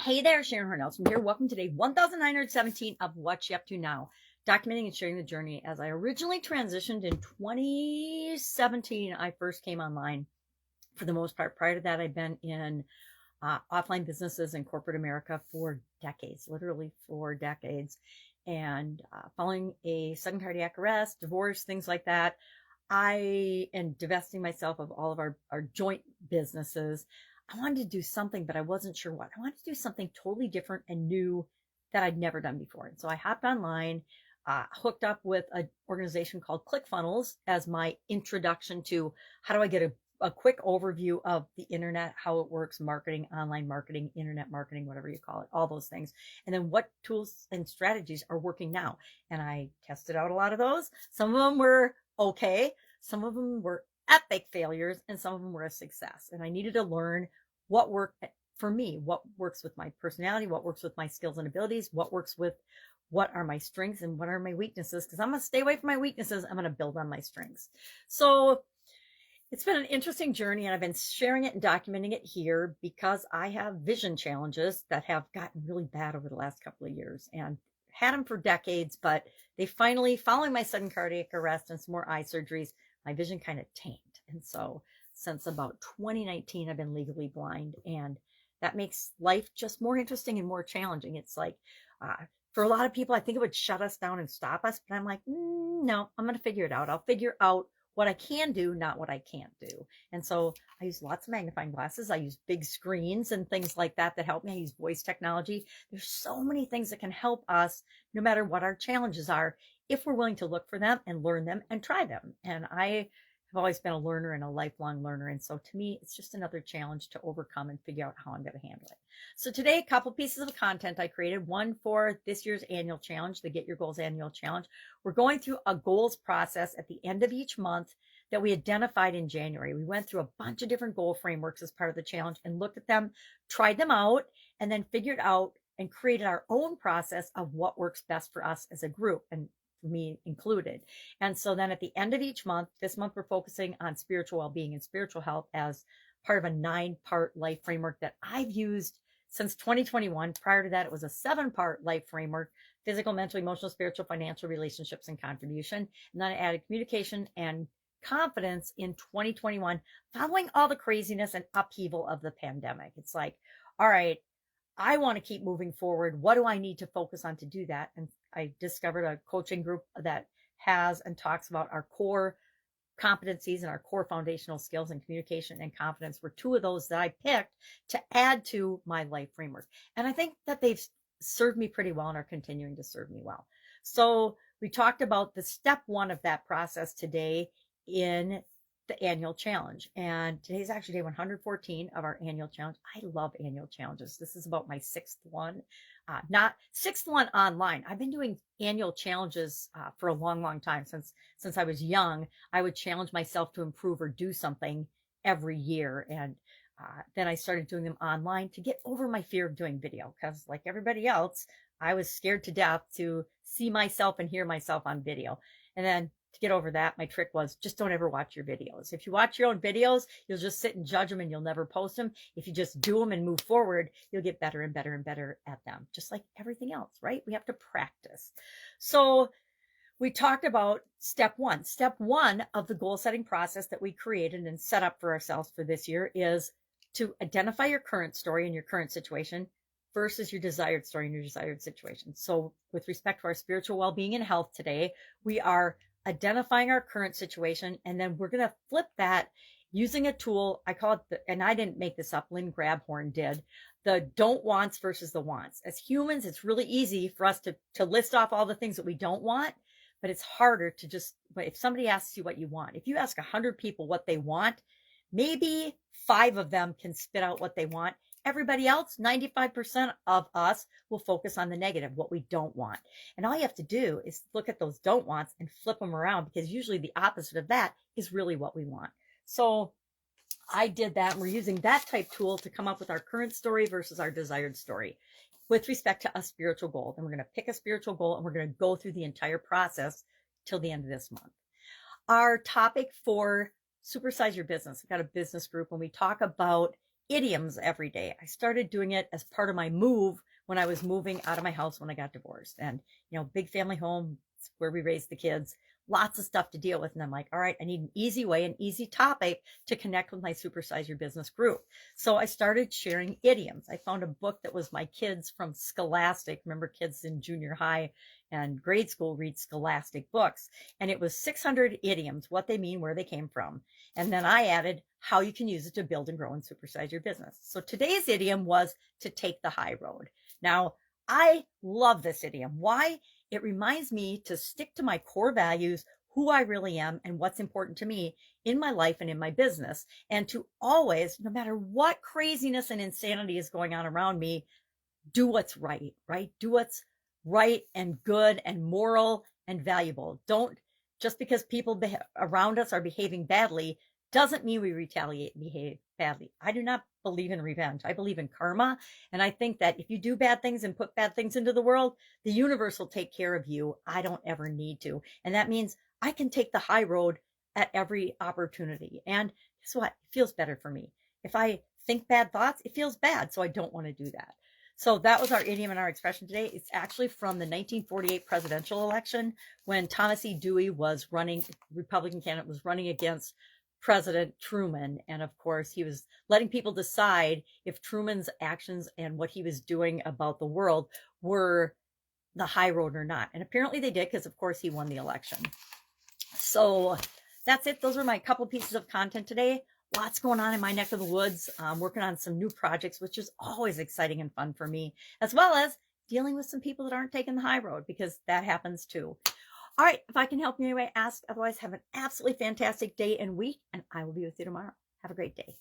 Hey there, Sharon Horne-Ellstrom here. Welcome to day 1917 of What You Up To Now, documenting and sharing the journey. As I originally transitioned in 2017, I first came online for the most part. Prior to that, I'd been in offline businesses in corporate America for decades, literally for decades. And following a sudden cardiac arrest, divorce, things like that, I am divesting myself of all of our joint businesses. I wanted to do something, but I wasn't sure what. I wanted to do something totally different and new that I'd never done before. And so I hopped online, hooked up with an organization called ClickFunnels as my introduction to how do I get a quick overview of the internet, how it works, marketing, online marketing, internet marketing, whatever you call it, all those things. And then what tools and strategies are working now. And I tested out a lot of those. Some of them were okay. Some of them were epic failures and some of them were a success. And I needed to learn what worked for me, what works with my personality, what works with my skills and abilities, what works with what are my strengths and what are my weaknesses. Because I'm going to stay away from my weaknesses. I'm going to build on my strengths. So it's been an interesting journey, and I've been sharing it and documenting it here because I have vision challenges that have gotten really bad over the last couple of years and had them for decades, but they finally, following my sudden cardiac arrest and some more eye surgeries, my vision kind of tanked. And so since about 2019, I've been legally blind, and that makes life just more interesting and more challenging. It's like, for a lot of people, I think it would shut us down and stop us, but I'm like, no, I'm going to figure it out. I'll figure out what I can do, not what I can't do. And so I use lots of magnifying glasses. I use big screens and things like that help me. I use voice technology. There's so many things that can help us no matter what our challenges are, if we're willing to look for them and learn them and try them. And I have always been a learner and a lifelong learner. And so to me, it's just another challenge to overcome and figure out how I'm going to handle it. So today, a couple pieces of content I created, one for this year's annual challenge, the Get Your Goals annual challenge. We're going through a goals process at the end of each month that we identified in January. We went through a bunch of different goal frameworks as part of the challenge and looked at them, tried them out, and then figured out and created our own process of what works best for us as a group, and me included. And so then at the end of each month, this month we're focusing on spiritual well-being and spiritual health as part of a 9-part life framework that I've used since 2021. Prior to that, it was a 7-part life framework: physical, mental, emotional, spiritual, financial, relationships, and contribution. And then I added communication and confidence in 2021, following all the craziness and upheaval of the pandemic. It's like, all right, I want to keep moving forward. What do I need to focus on to do that? And I discovered a coaching group that has and talks about our core competencies and our core foundational skills, and communication and confidence were 2 of those that I picked to add to my life framework. And I think that they've served me pretty well and are continuing to serve me well. So we talked about the step 1 of that process today in the annual challenge. And today's actually day 114 of our annual challenge. I love annual challenges. This is about my 6th one, not 6th one online. I've been doing annual challenges for a long, long time. Since I was young, I would challenge myself to improve or do something every year. And then I started doing them online to get over my fear of doing video, because like everybody else, I was scared to death to see myself and hear myself on video. And then to get over that, my trick was just don't ever watch your videos. If you watch your own videos, you'll just sit and judge them and you'll never post them. If you just do them and move forward, you'll get better and better and better at them, just like everything else, right? We have to practice. So we talked about step 1. Step 1 of the goal setting process that we created and set up for ourselves for this year is to identify your current story and your current situation versus your desired story and your desired situation. So with respect to our spiritual well-being and health today, we are identifying our current situation, and then we're going to flip that using a tool. I call it, and I didn't make this up, Lynn Grabhorn did, the don't wants versus the wants. As humans, it's really easy for us to list off all the things that we don't want, but it's harder to just, if somebody asks you what you want, if you ask 100 people what they want, maybe 5 of them can spit out what they want. Everybody else, 95% of us, will focus on the negative, what we don't want. And all you have to do is look at those don't wants and flip them around, because usually the opposite of that is really what we want. So I did that, and we're using that type tool to come up with our current story versus our desired story with respect to a spiritual goal. And we're going to pick a spiritual goal, and we're going to go through the entire process till the end of this month. Our topic for Supersize Your Business, I've got a business group, and we talk about idioms every day. I started doing it as part of my move when I was moving out of my house when I got divorced. And, big family home, it's where we raised the kids, lots of stuff to deal with. And I'm like, all right, I need an easy way, an easy topic to connect with my Supersize Your Business group. So I started sharing idioms. I found a book that was my kids from Scholastic. Remember, kids in junior high and grade school read Scholastic books. And it was 600 idioms, what they mean, where they came from. And then I added how you can use it to build and grow and supersize your business. So today's idiom was to take the high road. Now, I love this idiom. Why? It reminds me to stick to my core values, who I really am, and what's important to me in my life and in my business. And to always, no matter what craziness and insanity is going on around me, do what's right, right? Do what's right and good and moral and valuable. Don't, just because people around us are behaving badly doesn't mean we retaliate and behave badly. I do not believe in revenge. I believe in karma. And I think that if you do bad things and put bad things into the world, the universe will take care of you. I don't ever need to. And that means I can take the high road at every opportunity. And guess what? It feels better for me. If I think bad thoughts, it feels bad. So I don't want to do that. So that was our idiom and our expression today. It's actually from the 1948 presidential election when Thomas E. Dewey was running, Republican candidate was running against President Truman. And of course, he was letting people decide if Truman's actions and what he was doing about the world were the high road or not. And apparently they did, because of course he won the election. So that's it. Those are my couple pieces of content today. Lots going on in my neck of the woods. I'm working on some new projects, which is always exciting and fun for me, as well as dealing with some people that aren't taking the high road, because that happens too. All right, if I can help you anyway, ask. Otherwise, have an absolutely fantastic day and week, and I will be with you tomorrow. Have a great day.